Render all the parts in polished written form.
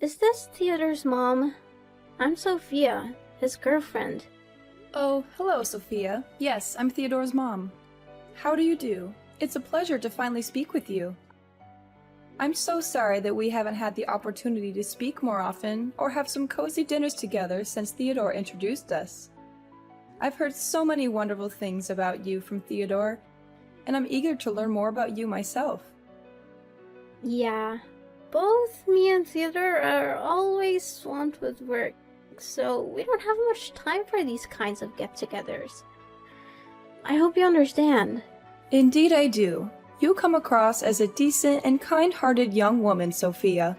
Is this Theodore's mom? I'm Sophia, his girlfriend. Oh, hello, Sophia. Yes, I'm Theodore's mom. How do you do? It's a pleasure to finally speak with you. I'm so sorry that we haven't had the opportunity to speak more often or have some cozy dinners together since Theodore introduced us. I've heard so many wonderful things about you from Theodore, and I'm eager to learn more about you myself. Yeah, both me and Theodore are always swamped with work, so we don't have much time for these kinds of get-togethers. I hope you understand. Indeed I do. You come across as a decent and kind-hearted young woman, Sophia.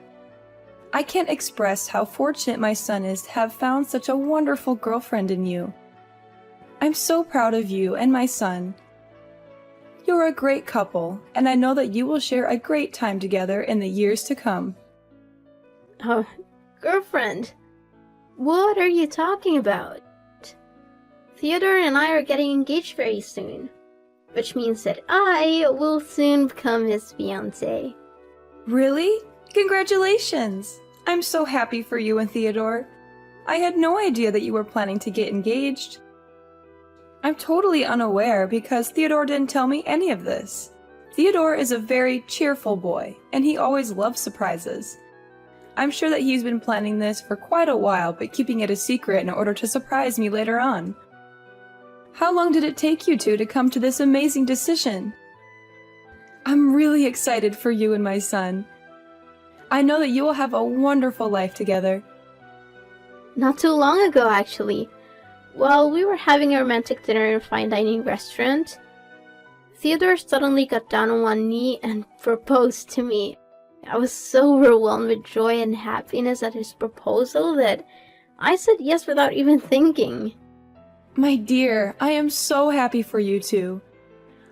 I can't express how fortunate my son is to have found such a wonderful girlfriend in you. I'm so proud of you and my son. You're a great couple, and I know that you will share a great time together in the years to come. Oh, girlfriend? What are you talking about? Theodore and I are getting engaged very soon, which means that I will soon become his fiancé. Really? Congratulations! I'm so happy for you and Theodore. I had no idea that you were planning to get engaged. I'm totally unaware because Theodore didn't tell me any of this. Theodore is a very cheerful boy, and he always loves surprises. I'm sure that he's been planning this for quite a while, but keeping it a secret in order to surprise me later on. How long did it take you two to come to this amazing decision? I'm really excited for you and my son. I know that you will have a wonderful life together. Not too long ago, actually. While we were having a romantic dinner in a fine dining restaurant, Theodore suddenly got down on one knee and proposed to me. I was so overwhelmed with joy and happiness at his proposal that I said yes without even thinking. My dear, I am so happy for you two.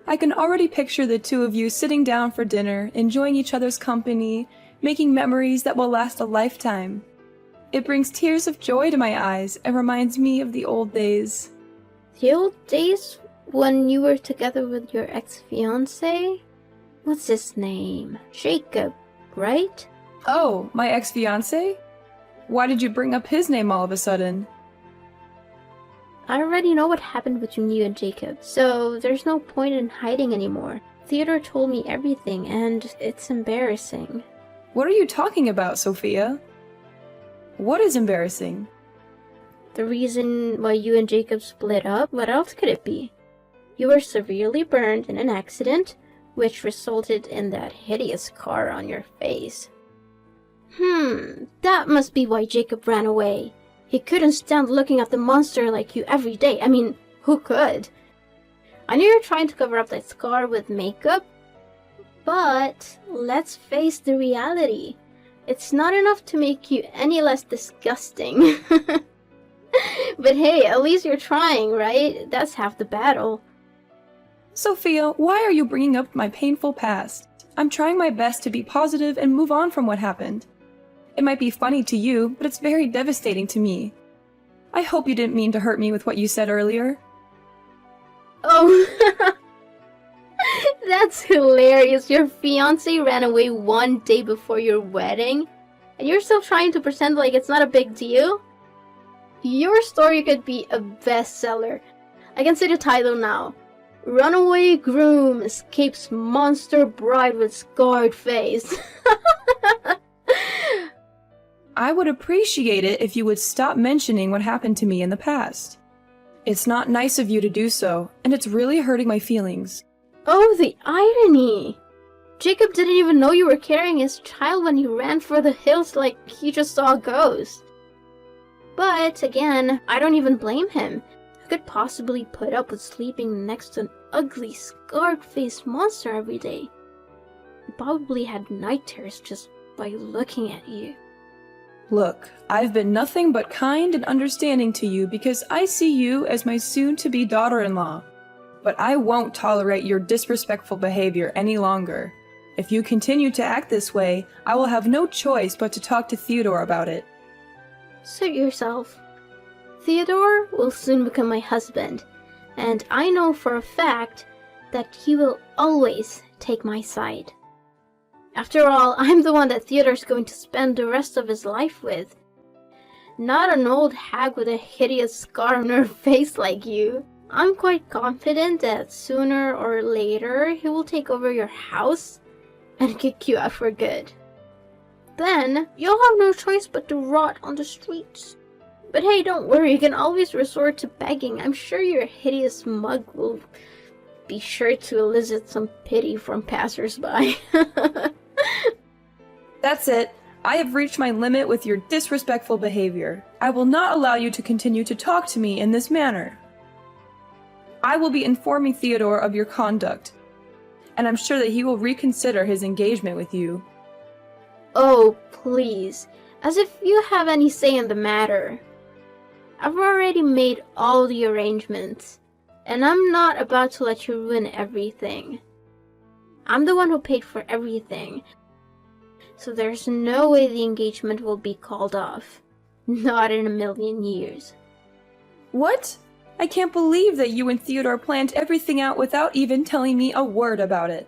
I can already picture the two of you sitting down for dinner, enjoying each other's company, making memories that will last a lifetime. It brings tears of joy to my eyes and reminds me of the old days. The old days when you were together with your ex-fiancé? What's his name? Jacob, right? Oh, my ex-fiancé? Why did you bring up his name all of a sudden? I already know what happened between you and Jacob, so there's no point in hiding anymore. Theodore told me everything, and it's embarrassing. What are you talking about, Sophia? What is embarrassing? The reason why you and Jacob split up? What else could it be? You were severely burned in an accident, which resulted in that hideous scar on your face. That must be why Jacob ran away. He couldn't stand looking at the monster like you every day. I mean, who could? I knew you were trying to cover up that scar with makeup, but let's face the reality. It's not enough to make you any less disgusting. But hey, at least you're trying, right? That's half the battle. Sophia, why are you bringing up my painful past? I'm trying my best to be positive and move on from what happened. It might be funny to you, but it's very devastating to me. I hope you didn't mean to hurt me with what you said earlier. Oh, that's hilarious. Your fiancé ran away one day before your wedding, and you're still trying to pretend like it's not a big deal? Your story could be a bestseller. I can see the title now. Runaway Groom Escapes Monster Bride with Scarred Face. I would appreciate it if you would stop mentioning what happened to me in the past. It's not nice of you to do so, and it's really hurting my feelings. Oh, the irony! Jacob didn't even know you were carrying his child when he ran for the hills like he just saw a ghost. But, again, I don't even blame him. Who could possibly put up with sleeping next to an ugly, scarred-faced monster every day? He probably had night terrors just by looking at you. Look, I've been nothing but kind and understanding to you because I see you as my soon-to-be daughter-in-law. But I won't tolerate your disrespectful behavior any longer. If you continue to act this way, I will have no choice but to talk to Theodore about it. Suit yourself. Theodore will soon become my husband, and I know for a fact that he will always take my side. After all, I'm the one that Theodore's going to spend the rest of his life with. Not an old hag with a hideous scar on her face like you. I'm quite confident that sooner or later he will take over your house and kick you out for good. Then you'll have no choice but to rot on the streets. But hey, don't worry, you can always resort to begging. I'm sure your hideous mug will be sure to elicit some pity from passers-by. That's it. I have reached my limit with your disrespectful behavior. I will not allow you to continue to talk to me in this manner. I will be informing Theodore of your conduct, and I'm sure that he will reconsider his engagement with you. Oh, please. As if you have any say in the matter. I've already made all the arrangements, and I'm not about to let you ruin everything. I'm the one who paid for everything, so there's no way the engagement will be called off. Not in a million years. What? I can't believe that you and Theodore planned everything out without even telling me a word about it.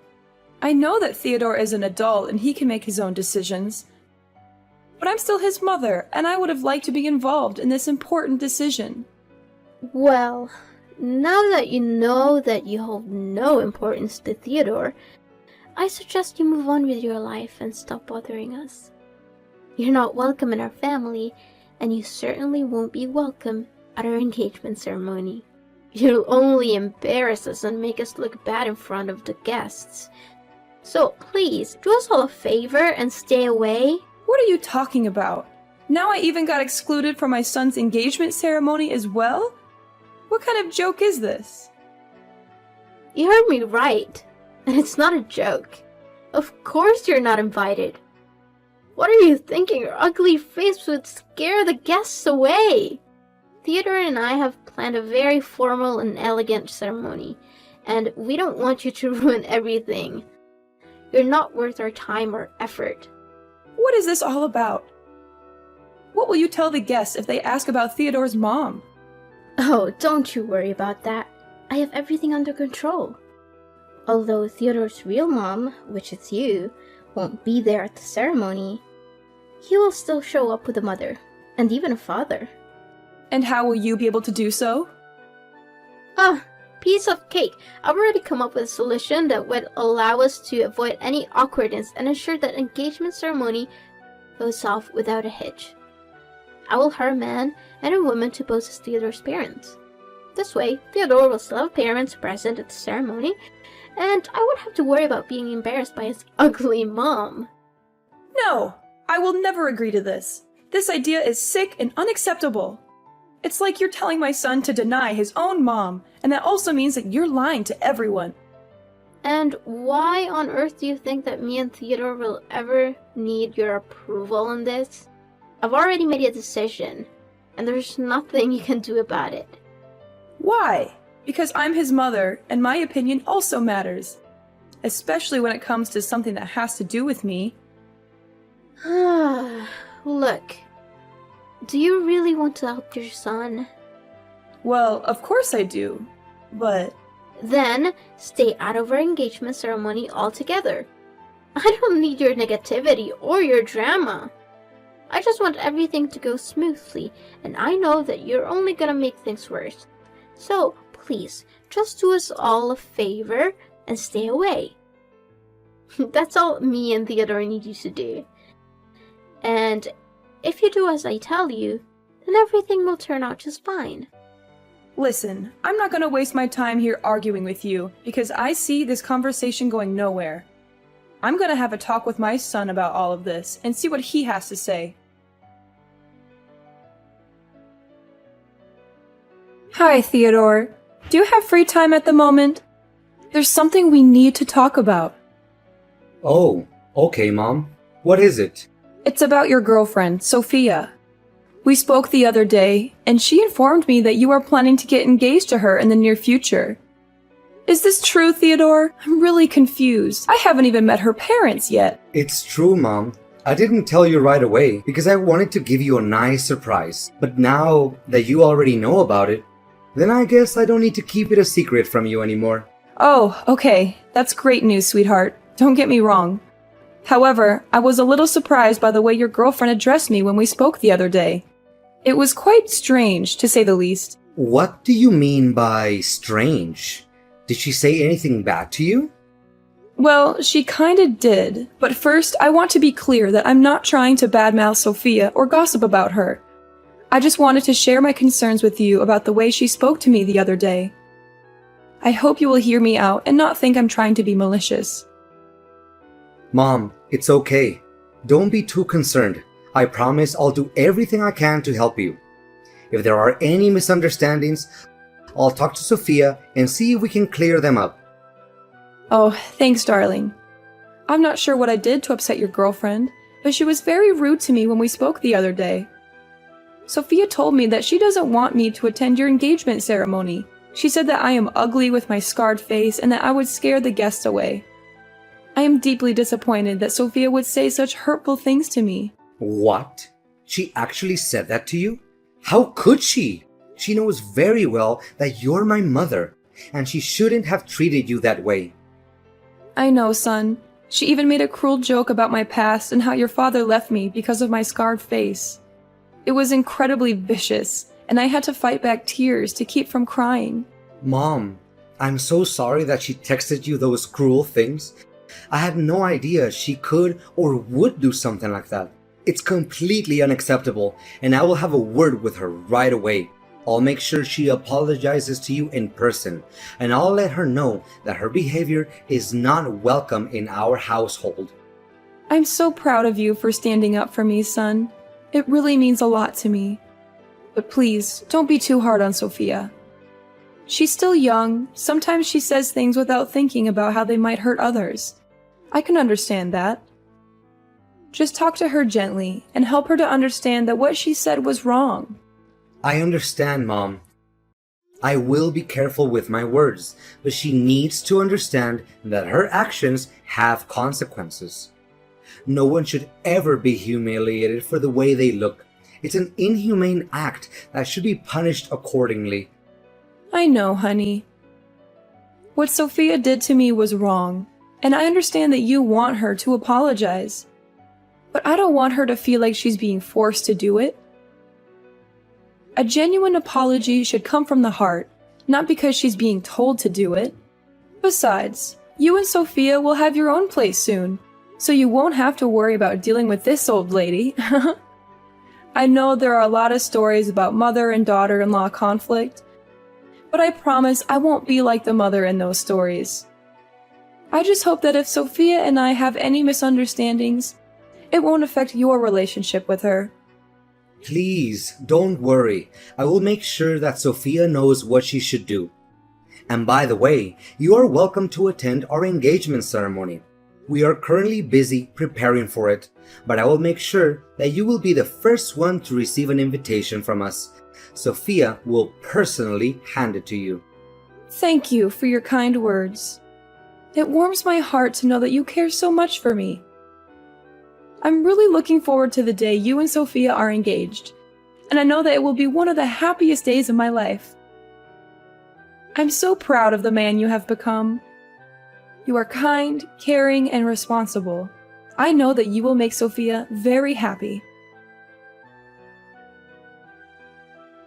I know that Theodore is an adult and he can make his own decisions. But I'm still his mother, and I would have liked to be involved in this important decision. Well, now that you know that you hold no importance to Theodore, I suggest you move on with your life and stop bothering us. You're not welcome in our family, and you certainly won't be welcome at our engagement ceremony. You'll only embarrass us and make us look bad in front of the guests. So please, do us all a favor and stay away. What are you talking about? Now I even got excluded from my son's engagement ceremony as well? What kind of joke is this? You heard me right, and it's not a joke. Of course you're not invited. What are you thinking? Your ugly face would scare the guests away. Theodore and I have planned a very formal and elegant ceremony, and we don't want you to ruin everything. You're not worth our time or effort. What is this all about? What will you tell the guests if they ask about Theodore's mom? Oh, don't you worry about that. I have everything under control. Although Theodore's real mom, which is you, won't be there at the ceremony, he will still show up with a mother, and even a father. And how will you be able to do so? Piece of cake. I've already come up with a solution that would allow us to avoid any awkwardness and ensure that engagement ceremony goes off without a hitch. I will hire a man and a woman to pose as Theodore's parents. This way, Theodore will still have parents present at the ceremony, and I won't have to worry about being embarrassed by his ugly mom. No! I will never agree to this. This idea is sick and unacceptable. It's like you're telling my son to deny his own mom, and that also means that you're lying to everyone. And why on earth do you think that me and Theodore will ever need your approval on this? I've already made a decision, and there's nothing you can do about it. Why? Because I'm his mother, and my opinion also matters. Especially when it comes to something that has to do with me. Look, do you really want to help your son? Well, of course I do, but... Then, stay out of our engagement ceremony altogether. I don't need your negativity or your drama. I just want everything to go smoothly, and I know that you're only gonna make things worse. So, please, just do us all a favor and stay away. That's all me and Theodore need you to do. And if you do as I tell you, then everything will turn out just fine. Listen, I'm not gonna waste my time here arguing with you, because I see this conversation going nowhere. I'm gonna have a talk with my son about all of this, and see what he has to say. Hi, Theodore. Do you have free time at the moment? There's something we need to talk about. Oh, okay, Mom. What is it? It's about your girlfriend, Sophia. We spoke the other day, and she informed me that you are planning to get engaged to her in the near future. Is this true, Theodore? I'm really confused. I haven't even met her parents yet. It's true, Mom. I didn't tell you right away because I wanted to give you a nice surprise. But now that you already know about it, then I guess I don't need to keep it a secret from you anymore. Oh, okay. That's great news, sweetheart. Don't get me wrong. However, I was a little surprised by the way your girlfriend addressed me when we spoke the other day. It was quite strange, to say the least. What do you mean by strange? Did she say anything bad to you? Well, she kinda did, but first I want to be clear that I'm not trying to badmouth Sophia or gossip about her. I just wanted to share my concerns with you about the way she spoke to me the other day. I hope you will hear me out and not think I'm trying to be malicious. Mom, it's okay. Don't be too concerned. I promise I'll do everything I can to help you. If there are any misunderstandings, I'll talk to Sophia and see if we can clear them up. Oh, thanks, darling. I'm not sure what I did to upset your girlfriend, but she was very rude to me when we spoke the other day. Sophia told me that she doesn't want me to attend your engagement ceremony. She said that I am ugly with my scarred face and that I would scare the guests away. I am deeply disappointed that Sophia would say such hurtful things to me. What? She actually said that to you? How could she? She knows very well that you're my mother, and she shouldn't have treated you that way. I know, son. She even made a cruel joke about my past and how your father left me because of my scarred face. It was incredibly vicious, and I had to fight back tears to keep from crying. Mom, I'm so sorry that she texted you those cruel things. I had no idea she could or would do something like that. It's completely unacceptable, and I will have a word with her right away. I'll make sure she apologizes to you in person, and I'll let her know that her behavior is not welcome in our household. I'm so proud of you for standing up for me, son. It really means a lot to me. But please, don't be too hard on Sophia. She's still young. Sometimes she says things without thinking about how they might hurt others. I can understand that. Just talk to her gently and help her to understand that what she said was wrong. I understand, Mom. I will be careful with my words, but she needs to understand that her actions have consequences. No one should ever be humiliated for the way they look. It's an inhumane act that should be punished accordingly. I know, honey. What Sophia did to me was wrong, and I understand that you want her to apologize. But I don't want her to feel like she's being forced to do it. A genuine apology should come from the heart, not because she's being told to do it. Besides, you and Sophia will have your own place soon, so you won't have to worry about dealing with this old lady. I know there are a lot of stories about mother and daughter-in-law conflict, but I promise I won't be like the mother in those stories. I just hope that if Sophia and I have any misunderstandings, it won't affect your relationship with her. Please, don't worry. I will make sure that Sophia knows what she should do. And by the way, you are welcome to attend our engagement ceremony. We are currently busy preparing for it, but I will make sure that you will be the first one to receive an invitation from us. Sophia will personally hand it to you. Thank you for your kind words. It warms my heart to know that you care so much for me. I'm really looking forward to the day you and Sophia are engaged, and I know that it will be one of the happiest days of my life. I'm so proud of the man you have become. You are kind, caring, and responsible. I know that you will make Sophia very happy.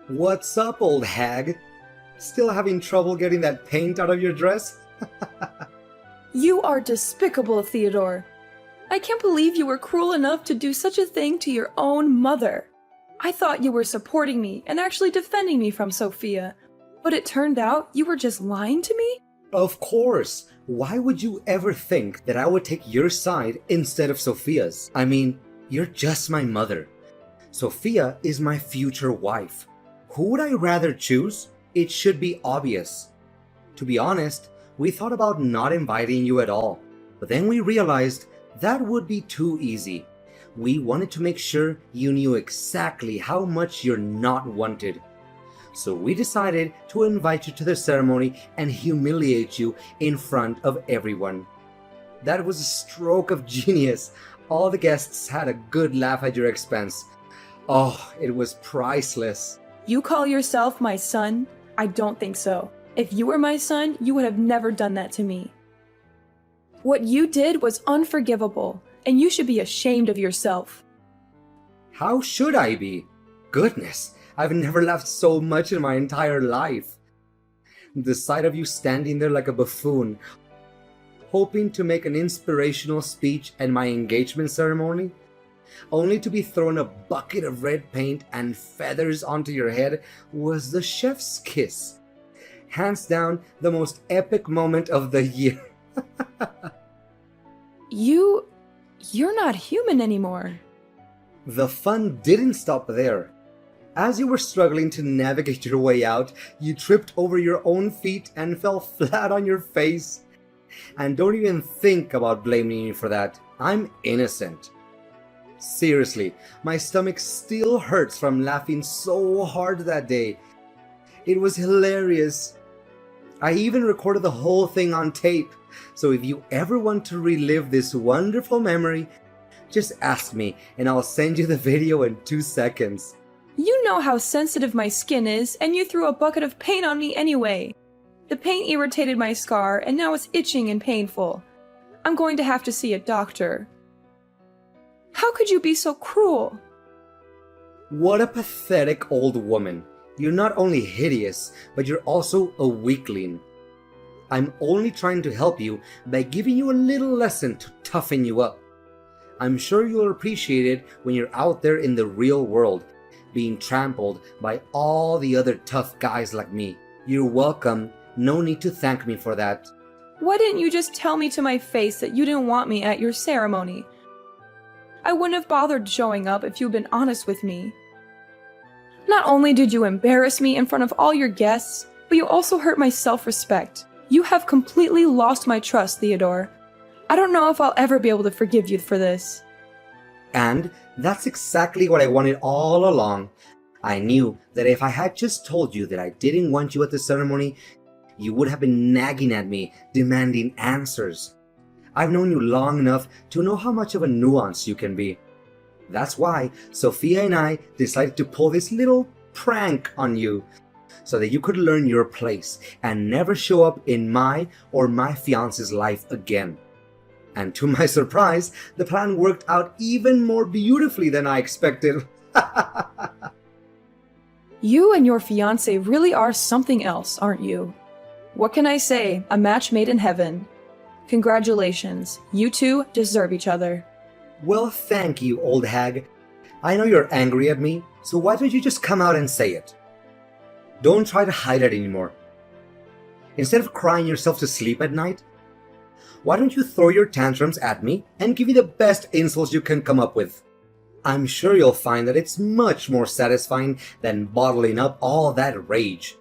What's up, old hag? Still having trouble getting that paint out of your dress? You are despicable, Theodore. I can't believe you were cruel enough to do such a thing to your own mother. I thought you were supporting me and actually defending me from Sophia, but it turned out you were just lying to me? Of course. Why would you ever think that I would take your side instead of Sophia's? I mean, you're just my mother. Sophia is my future wife. Who would I rather choose? It should be obvious. To be honest, we thought about not inviting you at all, but then we realized that would be too easy. We wanted to make sure you knew exactly how much you're not wanted. So we decided to invite you to the ceremony and humiliate you in front of everyone. That was a stroke of genius. All the guests had a good laugh at your expense. Oh, it was priceless. You call yourself my son? I don't think so. If you were my son, you would have never done that to me. What you did was unforgivable, and you should be ashamed of yourself. How should I be? Goodness, I've never laughed so much in my entire life. The sight of you standing there like a buffoon, hoping to make an inspirational speech at my engagement ceremony, only to be thrown a bucket of red paint and feathers onto your head, was the chef's kiss. Hands down, the most epic moment of the year. You're not human anymore. The fun didn't stop there. As you were struggling to navigate your way out, you tripped over your own feet and fell flat on your face. And don't even think about blaming me for that. I'm innocent. Seriously, my stomach still hurts from laughing so hard that day. It was hilarious. I even recorded the whole thing on tape. So if you ever want to relive this wonderful memory, just ask me and I'll send you the video in 2 seconds. You know how sensitive my skin is, and you threw a bucket of paint on me anyway. The paint irritated my scar, and now it's itching and painful. I'm going to have to see a doctor. How could you be so cruel? What a pathetic old woman. You're not only hideous, but you're also a weakling. I'm only trying to help you by giving you a little lesson to toughen you up. I'm sure you'll appreciate it when you're out there in the real world, being trampled by all the other tough guys like me. You're welcome. No need to thank me for that. Why didn't you just tell me to my face that you didn't want me at your ceremony? I wouldn't have bothered showing up if you'd been honest with me. Not only did you embarrass me in front of all your guests, but you also hurt my self-respect. You have completely lost my trust, Theodore. I don't know if I'll ever be able to forgive you for this. And that's exactly what I wanted all along. I knew that if I had just told you that I didn't want you at the ceremony, you would have been nagging at me, demanding answers. I've known you long enough to know how much of a nuance you can be. That's why Sophia and I decided to pull this little prank on you, so that you could learn your place and never show up in my or my fiance's life again. And to my surprise, the plan worked out even more beautifully than I expected. You and your fiance really are something else, aren't you? What can I say? A match made in heaven. Congratulations. You two deserve each other. Well, thank you, old hag. I know you're angry at me, so why don't you just come out and say it? Don't try to hide it anymore. Instead of crying yourself to sleep at night, why don't you throw your tantrums at me and give me the best insults you can come up with? I'm sure you'll find that it's much more satisfying than bottling up all that rage.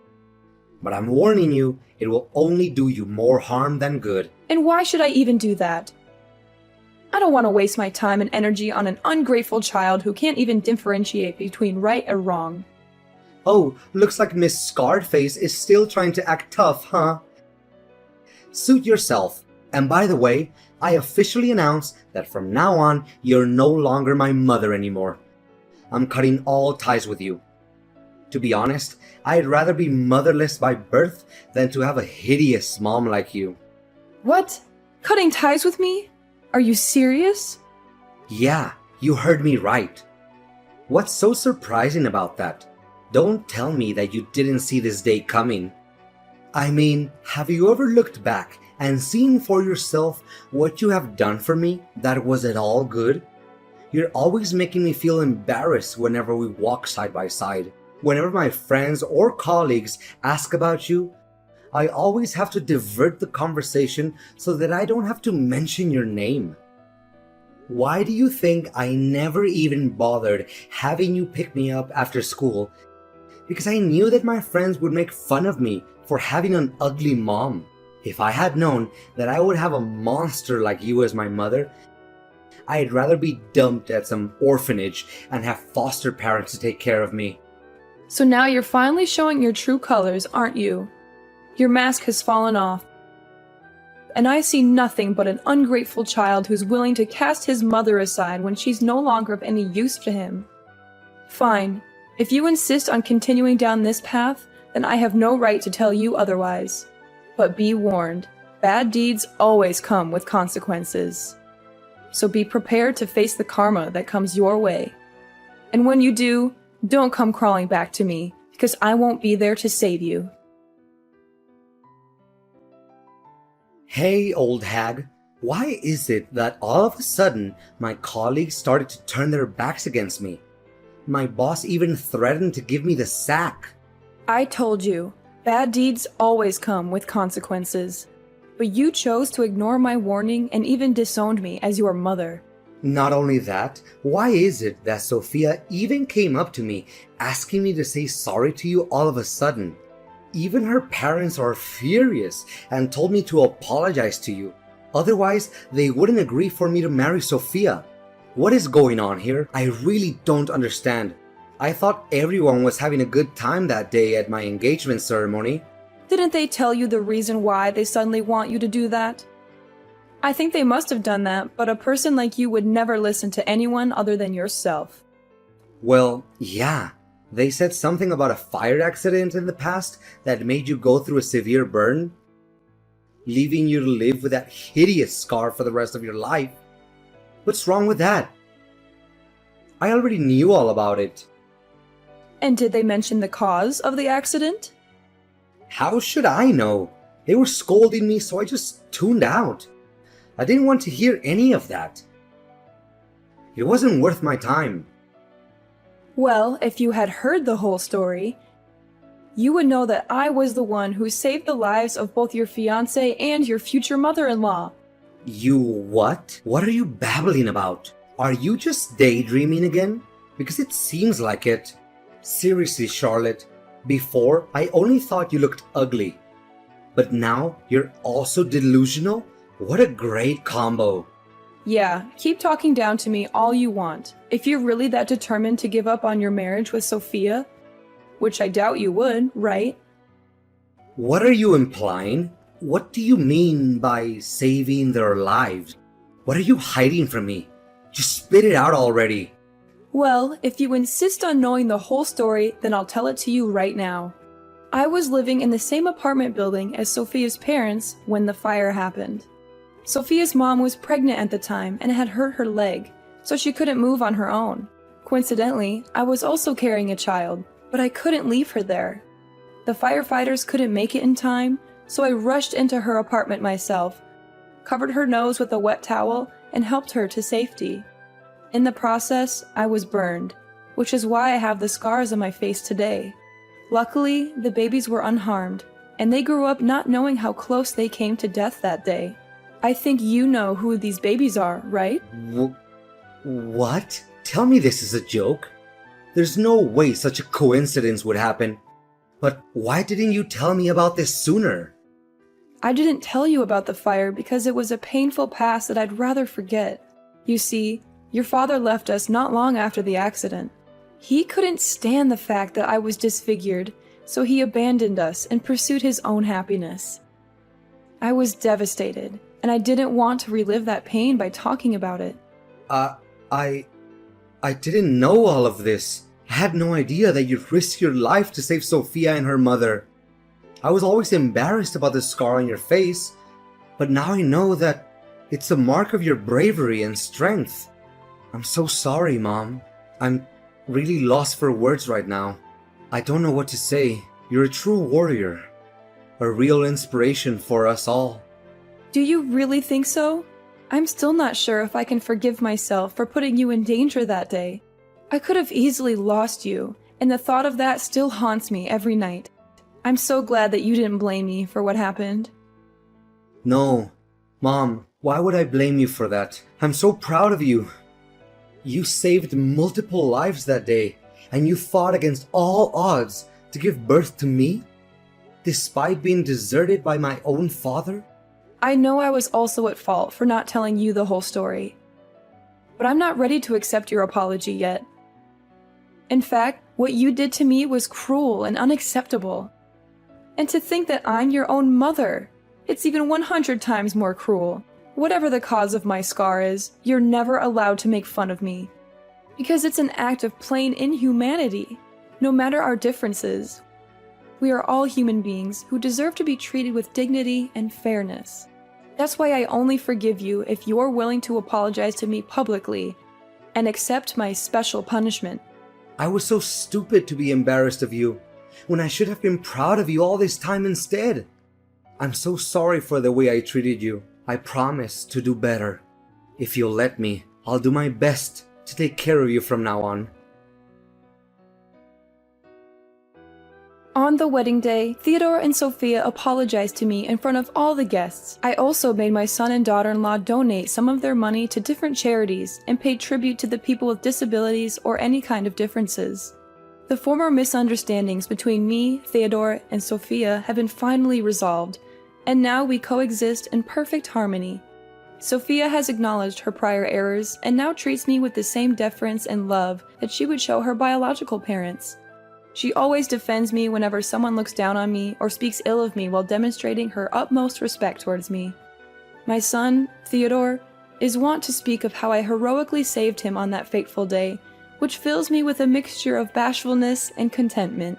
But I'm warning you, it will only do you more harm than good. And why should I even do that? I don't want to waste my time and energy on an ungrateful child who can't even differentiate between right and wrong. Oh, looks like Miss Scarred Face is still trying to act tough, huh? Suit yourself. And by the way, I officially announce that from now on, you're no longer my mother anymore. I'm cutting all ties with you. To be honest, I'd rather be motherless by birth than to have a hideous mom like you. What? Cutting ties with me? Are you serious? Yeah, you heard me right. What's so surprising about that? Don't tell me that you didn't see this day coming. I mean, have you ever looked back and seen for yourself what you have done for me that was at all good? You're always making me feel embarrassed whenever we walk side by side. Whenever my friends or colleagues ask about you, I always have to divert the conversation so that I don't have to mention your name. Why do you think I never even bothered having you pick me up after school? Because I knew that my friends would make fun of me for having an ugly mom. If I had known that I would have a monster like you as my mother, I'd rather be dumped at some orphanage and have foster parents to take care of me. So now you're finally showing your true colors, aren't you? Your mask has fallen off. And I see nothing but an ungrateful child who's willing to cast his mother aside when she's no longer of any use to him. Fine. If you insist on continuing down this path, then I have no right to tell you otherwise. But be warned, bad deeds always come with consequences. So be prepared to face the karma that comes your way. And when you do, don't come crawling back to me, because I won't be there to save you. Hey, old hag. Why is it that all of a sudden my colleagues started to turn their backs against me? My boss even threatened to give me the sack. I told you, bad deeds always come with consequences. But you chose to ignore my warning and even disowned me as your mother. Not only that, why is it that Sophia even came up to me asking me to say sorry to you all of a sudden? Even her parents are furious and told me to apologize to you. Otherwise, they wouldn't agree for me to marry Sophia. What is going on here? I really don't understand. I thought everyone was having a good time that day at my engagement ceremony. Didn't they tell you the reason why they suddenly want you to do that? I think they must have done that, but a person like you would never listen to anyone other than yourself. Well, yeah. They said something about a fire accident in the past that made you go through a severe burn, leaving you to live with that hideous scar for the rest of your life. What's wrong with that? I already knew all about it. And did they mention the cause of the accident? How should I know? They were scolding me, so I just tuned out. I didn't want to hear any of that. It wasn't worth my time. Well, if you had heard the whole story, you would know that I was the one who saved the lives of both your fiancé and your future mother-in-law. You what? What are you babbling about? Are you just daydreaming again? Because it seems like it. Seriously, Charlotte, before I only thought you looked ugly. But now you're also delusional? What a great combo. Yeah, keep talking down to me all you want. If you're really that determined to give up on your marriage with Sophia, which I doubt you would, right? What are you implying? What do you mean by saving their lives? What are you hiding from me? Just spit it out already. Well, if you insist on knowing the whole story, then I'll tell it to you right now. I was living in the same apartment building as Sophia's parents when the fire happened. Sophia's mom was pregnant at the time and had hurt her leg, so she couldn't move on her own. Coincidentally, I was also carrying a child, but I couldn't leave her there. The firefighters couldn't make it in time, so I rushed into her apartment myself, covered her nose with a wet towel, and helped her to safety. In the process, I was burned, which is why I have the scars on my face today. Luckily, the babies were unharmed, and they grew up not knowing how close they came to death that day. I think you know who these babies are, right? What? Tell me this is a joke. There's no way such a coincidence would happen. But why didn't you tell me about this sooner? I didn't tell you about the fire because it was a painful past that I'd rather forget. You see, your father left us not long after the accident. He couldn't stand the fact that I was disfigured, so he abandoned us and pursued his own happiness. I was devastated, and I didn't want to relive that pain by talking about it. I didn't know all of this. I had no idea that you'd risk your life to save Sophia and her mother. I was always embarrassed about the scar on your face, but now I know that it's a mark of your bravery and strength. I'm so sorry, Mom. I'm really lost for words right now. I don't know what to say. You're a true warrior. A real inspiration for us all. Do you really think so? I'm still not sure if I can forgive myself for putting you in danger that day. I could have easily lost you, and the thought of that still haunts me every night. I'm so glad that you didn't blame me for what happened. No. Mom, why would I blame you for that? I'm so proud of you. You saved multiple lives that day, and you fought against all odds to give birth to me, despite being deserted by my own father? I know I was also at fault for not telling you the whole story, but I'm not ready to accept your apology yet. In fact, what you did to me was cruel and unacceptable. And to think that I'm your own mother, it's even 100 times more cruel. Whatever the cause of my scar is, you're never allowed to make fun of me. Because it's an act of plain inhumanity. No matter our differences, we are all human beings who deserve to be treated with dignity and fairness. That's why I only forgive you if you're willing to apologize to me publicly and accept my special punishment. I was so stupid to be embarrassed of you, when I should have been proud of you all this time instead. I'm so sorry for the way I treated you. I promise to do better. If you'll let me, I'll do my best to take care of you from now on. On the wedding day, Theodore and Sophia apologized to me in front of all the guests. I also made my son and daughter-in-law donate some of their money to different charities and paid tribute to the people with disabilities or any kind of differences. The former misunderstandings between me, Theodore, and Sophia have been finally resolved, and now we coexist in perfect harmony. Sophia has acknowledged her prior errors and now treats me with the same deference and love that she would show her biological parents. She always defends me whenever someone looks down on me or speaks ill of me while demonstrating her utmost respect towards me. My son, Theodore, is wont to speak of how I heroically saved him on that fateful day, which fills me with a mixture of bashfulness and contentment.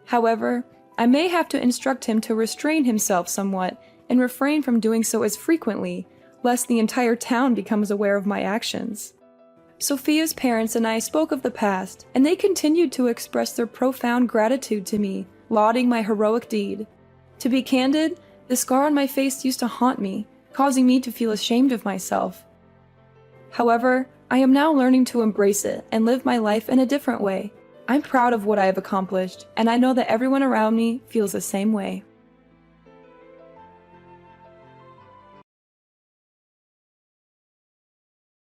However, I may have to instruct him to restrain himself somewhat and refrain from doing so as frequently, lest the entire town becomes aware of my actions. Sophia's parents and I spoke of the past, and they continued to express their profound gratitude to me, lauding my heroic deed. To be candid, the scar on my face used to haunt me, causing me to feel ashamed of myself. However, I am now learning to embrace it and live my life in a different way. I'm proud of what I have accomplished, and I know that everyone around me feels the same way.